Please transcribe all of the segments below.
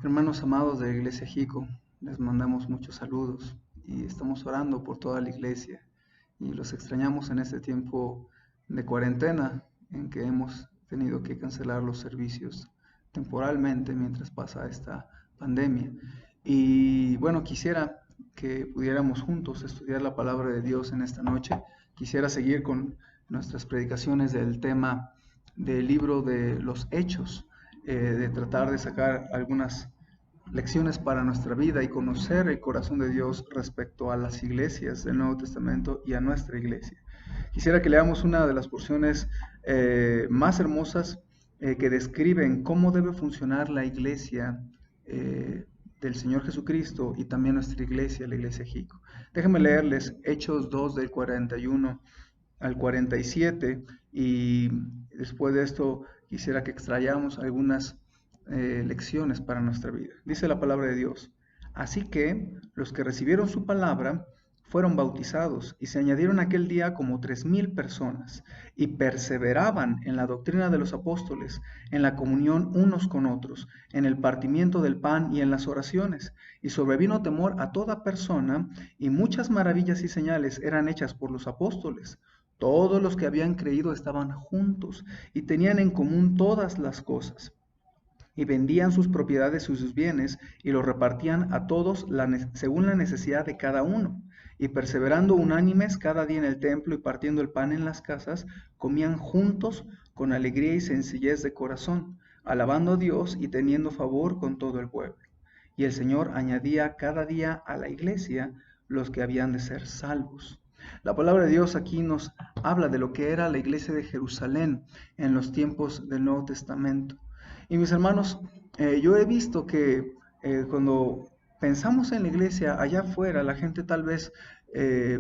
Hermanos amados de la Iglesia Jico, les mandamos muchos saludos y estamos orando por toda la iglesia y los extrañamos en este tiempo de cuarentena en que hemos tenido que cancelar los servicios temporalmente mientras pasa esta pandemia. Y bueno, quisiera que pudiéramos juntos estudiar la palabra de Dios en esta noche. Quisiera seguir con nuestras predicaciones del tema del libro de los Hechos, de tratar de sacar algunas lecciones para nuestra vida y conocer el corazón de Dios respecto a las iglesias del Nuevo Testamento y a nuestra iglesia. Quisiera que leamos una de las porciones más hermosas que describen cómo debe funcionar la iglesia del Señor Jesucristo y también nuestra iglesia, la iglesia Jico. Déjenme leerles Hechos 2 del 41 al 47 y después de esto quisiera que extrayamos algunas lecciones para nuestra vida. Dice la palabra de Dios: así que los que recibieron su palabra fueron bautizados y se añadieron aquel día como 3000 personas y perseveraban en la doctrina de los apóstoles, en la comunión unos con otros, en el partimiento del pan y en las oraciones. Y sobrevino temor a toda persona y muchas maravillas y señales eran hechas por los apóstoles. Todos los que habían creído estaban juntos y tenían en común todas las cosas y vendían sus propiedades y sus bienes y los repartían a todos según la necesidad de cada uno. Y perseverando unánimes cada día en el templo y partiendo el pan en las casas, comían juntos con alegría y sencillez de corazón, alabando a Dios y teniendo favor con todo el pueblo. Y el Señor añadía cada día a la iglesia los que habían de ser salvos. La palabra de Dios aquí nos habla de lo que era la iglesia de Jerusalén en los tiempos del Nuevo Testamento. Y mis hermanos, yo he visto que cuando pensamos en la iglesia allá afuera, la gente tal vez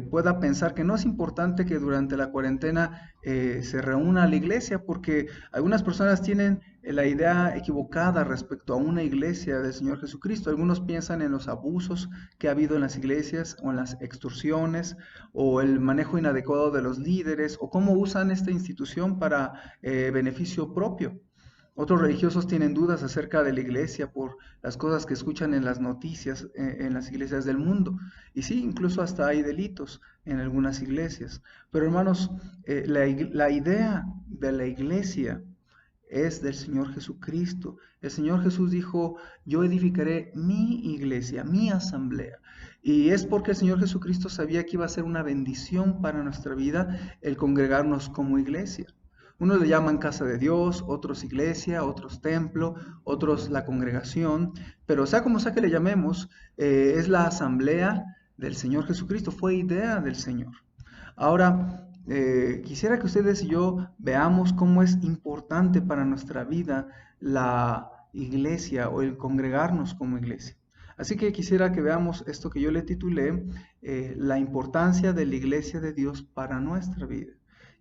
pueda pensar que no es importante que durante la cuarentena se reúna la iglesia, porque algunas personas tienen la idea equivocada respecto a una iglesia del Señor Jesucristo. Algunos piensan en los abusos que ha habido en las iglesias, o en las extorsiones, o el manejo inadecuado de los líderes, o cómo usan esta institución para beneficio propio. Otros religiosos tienen dudas acerca de la iglesia por las cosas que escuchan en las noticias en las iglesias del mundo. Y sí, incluso hasta hay delitos en algunas iglesias. Pero hermanos, la idea de la iglesia es del Señor Jesucristo. El Señor Jesús dijo: yo edificaré mi iglesia, mi asamblea. Y es porque el Señor Jesucristo sabía que iba a ser una bendición para nuestra vida el congregarnos como iglesia. Unos le llaman casa de Dios, otros iglesia, otros templo, otros la congregación, pero sea como sea que le llamemos, es la asamblea del Señor Jesucristo, fue idea del Señor. Ahora, quisiera que ustedes y yo veamos cómo es importante para nuestra vida la iglesia o el congregarnos como iglesia. Así que quisiera que veamos esto que yo le titulé la importancia de la iglesia de Dios para nuestra vida.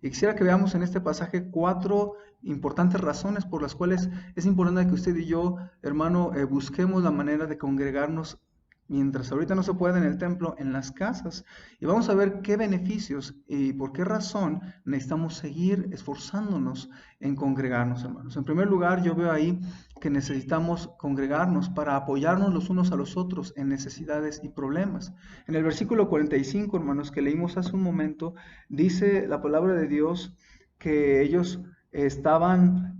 Y quisiera que veamos en este pasaje 4 importantes razones por las cuales es importante que usted y yo, hermano, busquemos la manera de congregarnos mientras ahorita no se puede en el templo, en las casas. Y vamos a ver qué beneficios y por qué razón necesitamos seguir esforzándonos en congregarnos, hermanos. En primer lugar, yo veo ahí que necesitamos congregarnos para apoyarnos los unos a los otros en necesidades y problemas. En el versículo 45, hermanos, que leímos hace un momento, dice la palabra de Dios que ellos estaban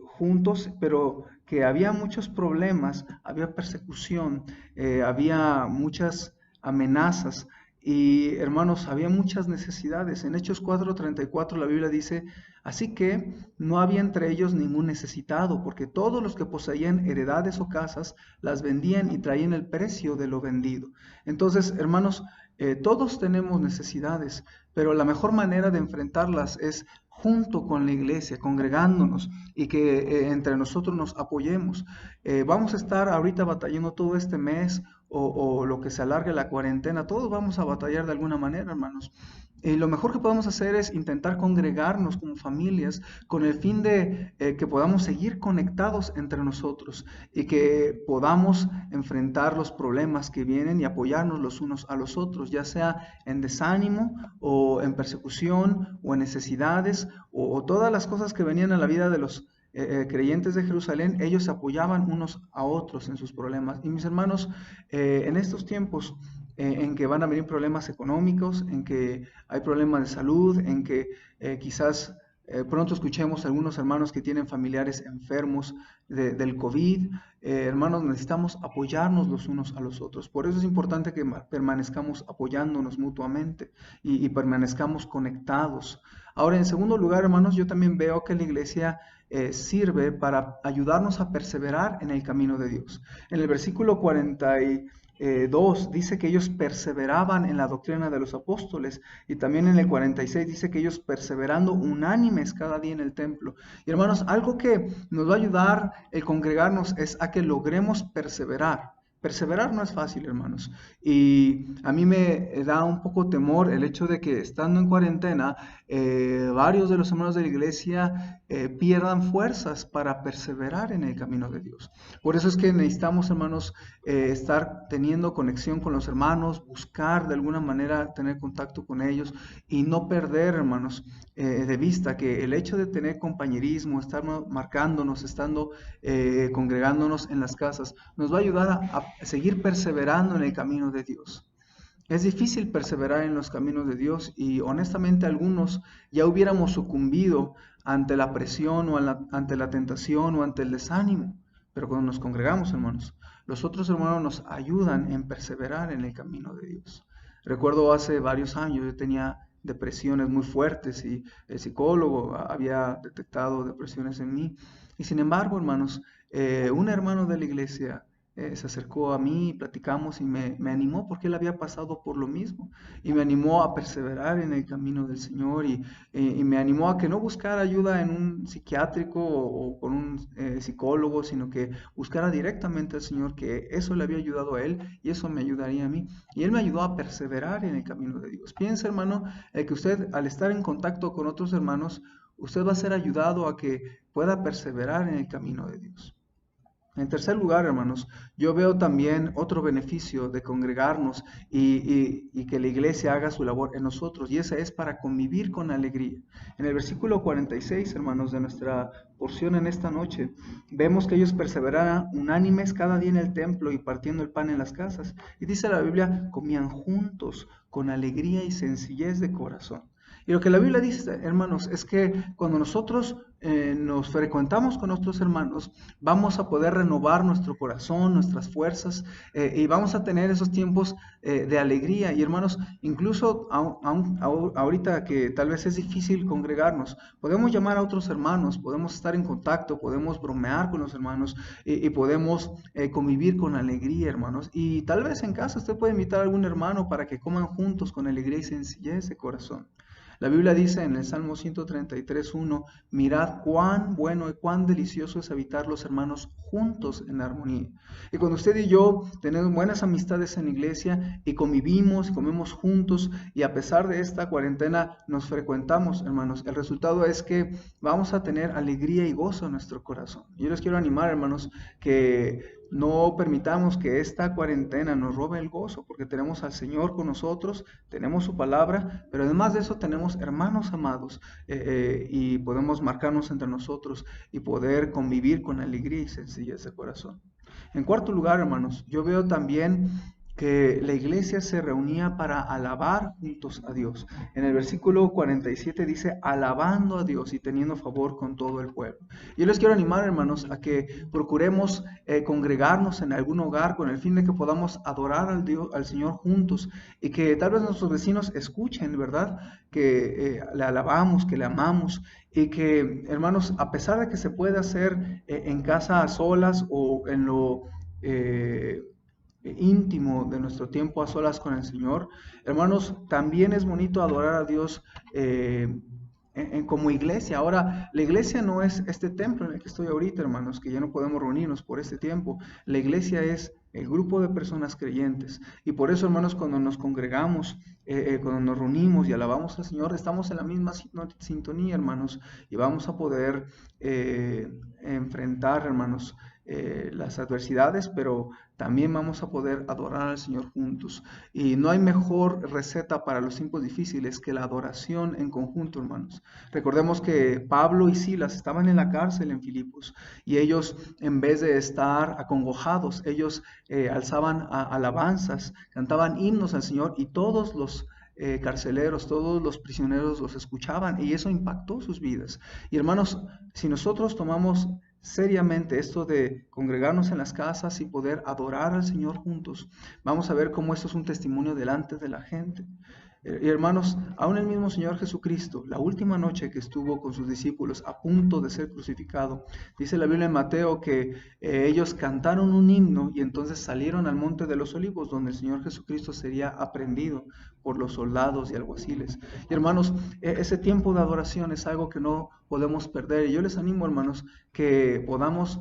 juntos, pero que había muchos problemas, había persecución, había muchas amenazas y, hermanos, había muchas necesidades. En Hechos 4:34 la Biblia dice: así que no había entre ellos ningún necesitado, porque todos los que poseían heredades o casas las vendían y traían el precio de lo vendido. Entonces, hermanos, todos tenemos necesidades, pero la mejor manera de enfrentarlas es junto con la iglesia, congregándonos y que entre nosotros nos apoyemos. Vamos a estar ahorita batallando todo este mes o lo que se alargue la cuarentena, todos vamos a batallar de alguna manera, hermanos. Y lo mejor que podemos hacer es intentar congregarnos como familias con el fin de que podamos seguir conectados entre nosotros y que podamos enfrentar los problemas que vienen y apoyarnos los unos a los otros, ya sea en desánimo o en persecución o en necesidades o todas las cosas que venían a la vida de los creyentes de Jerusalén, ellos se apoyaban unos a otros en sus problemas. Y mis hermanos, en estos tiempos en que van a venir problemas económicos, en que hay problemas de salud, en que quizás pronto escuchemos a algunos hermanos que tienen familiares enfermos del COVID. Hermanos, necesitamos apoyarnos los unos a los otros. Por eso es importante que permanezcamos apoyándonos mutuamente y permanezcamos conectados. Ahora, en segundo lugar, hermanos, yo también veo que la iglesia sirve para ayudarnos a perseverar en el camino de Dios. En el versículo 42 dice que ellos perseveraban en la doctrina de los apóstoles, y también en el 46 dice que ellos perseverando unánimes cada día en el templo. Y hermanos, algo que nos va a ayudar el congregarnos es a que logremos perseverar. Perseverar no es fácil, hermanos, y a mí me da un poco temor el hecho de que estando en cuarentena, varios de los hermanos de la iglesia pierdan fuerzas para perseverar en el camino de Dios. Por eso es que necesitamos, hermanos, estar teniendo conexión con los hermanos, buscar de alguna manera tener contacto con ellos y no perder, hermanos, de vista que el hecho de tener compañerismo, estar marcándonos, estando congregándonos en las casas, nos va a ayudar a seguir perseverando en el camino de Dios. Es difícil perseverar en los caminos de Dios y honestamente algunos ya hubiéramos sucumbido ante la presión o ante la tentación o ante el desánimo. Pero cuando nos congregamos, hermanos, los otros hermanos nos ayudan en perseverar en el camino de Dios. Recuerdo hace varios años yo tenía depresiones muy fuertes y el psicólogo había detectado depresiones en mí. Y sin embargo, hermanos, un hermano de la iglesia se acercó a mí, platicamos y me animó porque él había pasado por lo mismo y me animó a perseverar en el camino del Señor y me animó a que no buscara ayuda en un psiquiátrico o con un psicólogo, sino que buscara directamente al Señor, que eso le había ayudado a él y eso me ayudaría a mí. Y él me ayudó a perseverar en el camino de Dios. Piensa, hermano, que usted al estar en contacto con otros hermanos, usted va a ser ayudado a que pueda perseverar en el camino de Dios. En tercer lugar, hermanos, yo veo también otro beneficio de congregarnos y que la iglesia haga su labor en nosotros, y esa es para convivir con alegría. En el versículo 46, hermanos, de nuestra porción en esta noche, vemos que ellos perseveraran unánimes cada día en el templo y partiendo el pan en las casas. Y dice la Biblia, comían juntos con alegría y sencillez de corazón. Y lo que la Biblia dice, hermanos, es que cuando nosotros nos frecuentamos con nuestros hermanos, vamos a poder renovar nuestro corazón, nuestras fuerzas, y vamos a tener esos tiempos de alegría. Y hermanos, incluso ahorita que tal vez es difícil congregarnos, podemos llamar a otros hermanos, podemos estar en contacto, podemos bromear con los hermanos y podemos convivir con alegría, hermanos. Y tal vez en casa usted puede invitar a algún hermano para que coman juntos con alegría y sencillez de corazón. La Biblia dice en el Salmo 133:1, mirad cuán bueno y cuán delicioso es habitar los hermanos juntos en armonía. Y cuando usted y yo tenemos buenas amistades en la iglesia y convivimos y comemos juntos y a pesar de esta cuarentena nos frecuentamos, hermanos, el resultado es que vamos a tener alegría y gozo en nuestro corazón. Yo les quiero animar, hermanos, que no permitamos que esta cuarentena nos robe el gozo, porque tenemos al Señor con nosotros, tenemos su palabra, pero además de eso tenemos hermanos amados y podemos marcarnos entre nosotros y poder convivir con alegría y sencillez de corazón. En cuarto lugar, hermanos, yo veo también que la iglesia se reunía para alabar juntos a Dios. En el versículo 47 dice, alabando a Dios y teniendo favor con todo el pueblo. Yo les quiero animar, hermanos, a que procuremos congregarnos en algún hogar con el fin de que podamos adorar al Señor juntos y que tal vez nuestros vecinos escuchen, ¿verdad? Que le alabamos, que le amamos y que, hermanos, a pesar de que se puede hacer en casa a solas o en lo íntimo de nuestro tiempo a solas con el Señor, hermanos, también es bonito adorar a Dios como iglesia. Ahora, la iglesia no es este templo en el que estoy ahorita, hermanos, que ya no podemos reunirnos por este tiempo. La iglesia es el grupo de personas creyentes. Y por eso, hermanos, cuando nos congregamos, cuando nos reunimos y alabamos al Señor, estamos en la misma sintonía, hermanos, y vamos a poder enfrentar, hermanos, las adversidades, pero también vamos a poder adorar al Señor juntos. Y no hay mejor receta para los tiempos difíciles que la adoración en conjunto, hermanos. Recordemos que Pablo y Silas estaban en la cárcel en Filipos y ellos, en vez de estar acongojados, ellos alzaban alabanzas, cantaban himnos al Señor, y todos los carceleros, todos los prisioneros los escuchaban, y eso impactó sus vidas. Y hermanos, si nosotros tomamos seriamente esto de congregarnos en las casas y poder adorar al Señor juntos, vamos a ver cómo esto es un testimonio delante de la gente. Y hermanos, aún el mismo Señor Jesucristo, la última noche que estuvo con sus discípulos a punto de ser crucificado, dice la Biblia en Mateo que ellos cantaron un himno y entonces salieron al monte de los Olivos, donde el Señor Jesucristo sería aprehendido por los soldados y alguaciles. Y hermanos, ese tiempo de adoración es algo que no podemos perder. Y yo les animo, hermanos, que podamos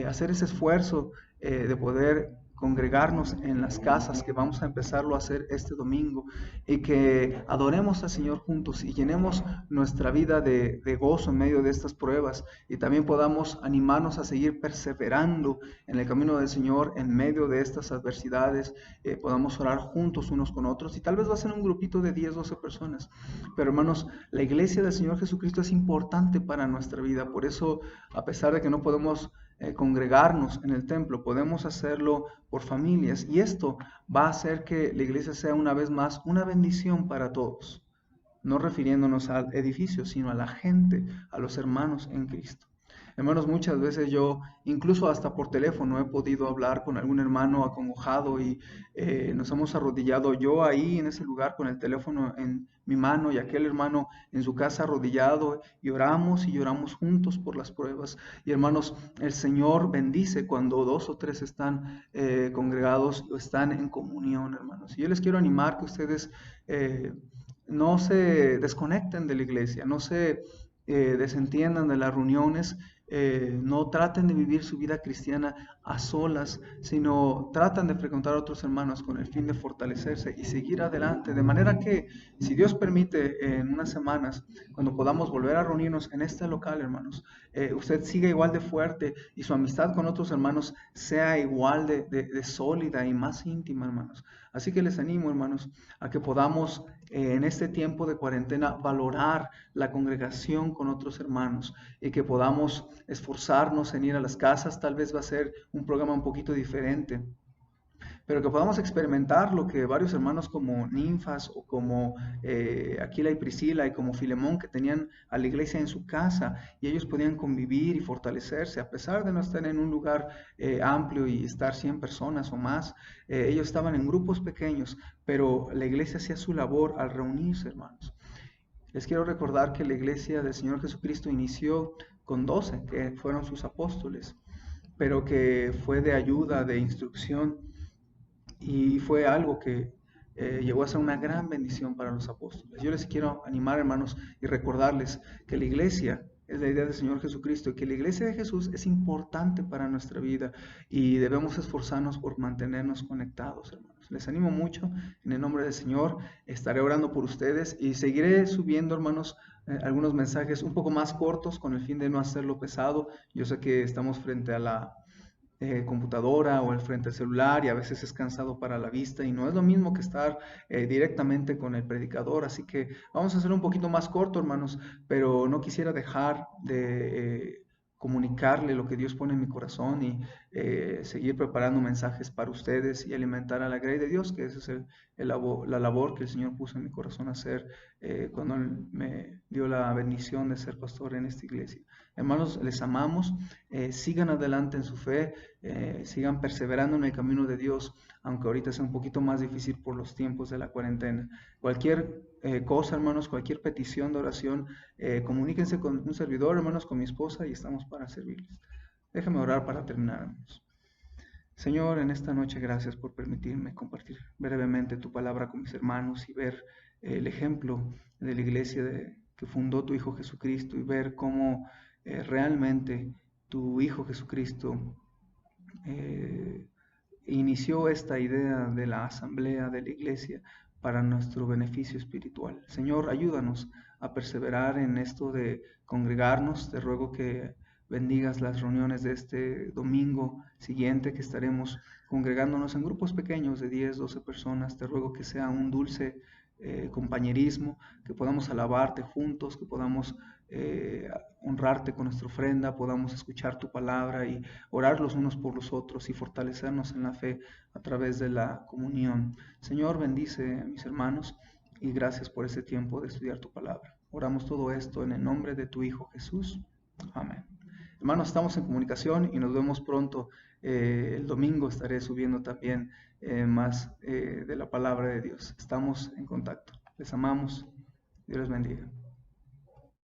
hacer ese esfuerzo de poder congregarnos en las casas, que vamos a empezarlo a hacer este domingo, y que adoremos al Señor juntos y llenemos nuestra vida de gozo en medio de estas pruebas, y también podamos animarnos a seguir perseverando en el camino del Señor en medio de estas adversidades. Podamos orar juntos unos con otros, y tal vez va a ser un grupito de 10, 12 personas, pero hermanos, la iglesia del Señor Jesucristo es importante para nuestra vida. Por eso, a pesar de que no podemos congregarnos en el templo, podemos hacerlo por familias, y esto va a hacer que la iglesia sea una vez más una bendición para todos, no refiriéndonos al edificio, sino a la gente, a los hermanos en Cristo. Hermanos, muchas veces yo, incluso hasta por teléfono, he podido hablar con algún hermano acongojado, y nos hemos arrodillado, yo ahí en ese lugar con el teléfono en mi mano y aquel hermano en su casa arrodillado, y lloramos juntos por las pruebas. Y hermanos, el Señor bendice cuando 2 o 3 están congregados o están en comunión, hermanos. Y yo les quiero animar que ustedes no se desconecten de la iglesia, no se desentiendan de las reuniones, no traten de vivir su vida cristiana a solas, sino tratan de frecuentar a otros hermanos con el fin de fortalecerse y seguir adelante, de manera que, si Dios permite, en unas semanas, cuando podamos volver a reunirnos en este local, hermanos, usted siga igual de fuerte y su amistad con otros hermanos sea igual de sólida y más íntima, hermanos. Así que les animo, hermanos, a que podamos en este tiempo de cuarentena valorar la congregación con otros hermanos, y que podamos esforzarnos en ir a las casas. Tal vez va a ser un programa un poquito diferente, pero que podamos experimentar lo que varios hermanos como Ninfas o como Aquila y Priscila y como Filemón, que tenían a la iglesia en su casa, y ellos podían convivir y fortalecerse a pesar de no estar en un lugar amplio y estar 100 personas o más. Ellos estaban en grupos pequeños, pero la iglesia hacía su labor al reunirse, hermanos. Les quiero recordar que la iglesia del Señor Jesucristo inició con 12, que fueron sus apóstoles, pero que fue de ayuda, de instrucción, y fue algo que llegó a ser una gran bendición para los apóstoles. Yo les quiero animar, hermanos, y recordarles que la iglesia es la idea del Señor Jesucristo, y que la iglesia de Jesús es importante para nuestra vida, y debemos esforzarnos por mantenernos conectados, hermanos. Les animo mucho en el nombre del Señor. Estaré orando por ustedes y seguiré subiendo, hermanos, algunos mensajes un poco más cortos con el fin de no hacerlo pesado. Yo sé que estamos frente a la computadora o al frente del celular, y a veces es cansado para la vista, y no es lo mismo que estar directamente con el predicador. Así que vamos a hacer un poquito más corto, hermanos, pero no quisiera dejar de comunicarle lo que Dios pone en mi corazón, y seguir preparando mensajes para ustedes y alimentar a la grey de Dios, que esa es la labor que el Señor puso en mi corazón hacer cuando Él me dio la bendición de ser pastor en esta iglesia. Hermanos, les amamos, sigan adelante en su fe, sigan perseverando en el camino de Dios, aunque ahorita sea un poquito más difícil por los tiempos de la cuarentena. Cualquier cosa, hermanos, cualquier petición de oración, comuníquense con un servidor, hermanos, con mi esposa, y estamos para servirles. Déjame orar para terminar, hermanos. Señor, en esta noche, gracias por permitirme compartir brevemente tu palabra con mis hermanos, y ver el ejemplo de la iglesia que fundó tu Hijo Jesucristo, y ver cómo realmente tu Hijo Jesucristo inició esta idea de la asamblea de la iglesia para nuestro beneficio espiritual. Señor, ayúdanos a perseverar en esto de congregarnos. Te ruego que bendigas las reuniones de este domingo siguiente, que estaremos congregándonos en grupos pequeños de 10, 12 personas. Te ruego que sea un dulce compañerismo, que podamos alabarte juntos, que podamos honrarte con nuestra ofrenda, podamos escuchar tu palabra y orar los unos por los otros y fortalecernos en la fe a través de la comunión. Señor, bendice a mis hermanos y gracias por este tiempo de estudiar tu palabra. Oramos todo esto en el nombre de tu Hijo Jesús. Amén. Hermanos, estamos en comunicación y nos vemos pronto. El domingo estaré subiendo también más de la palabra de Dios. Estamos en contacto. Les amamos. Dios les bendiga.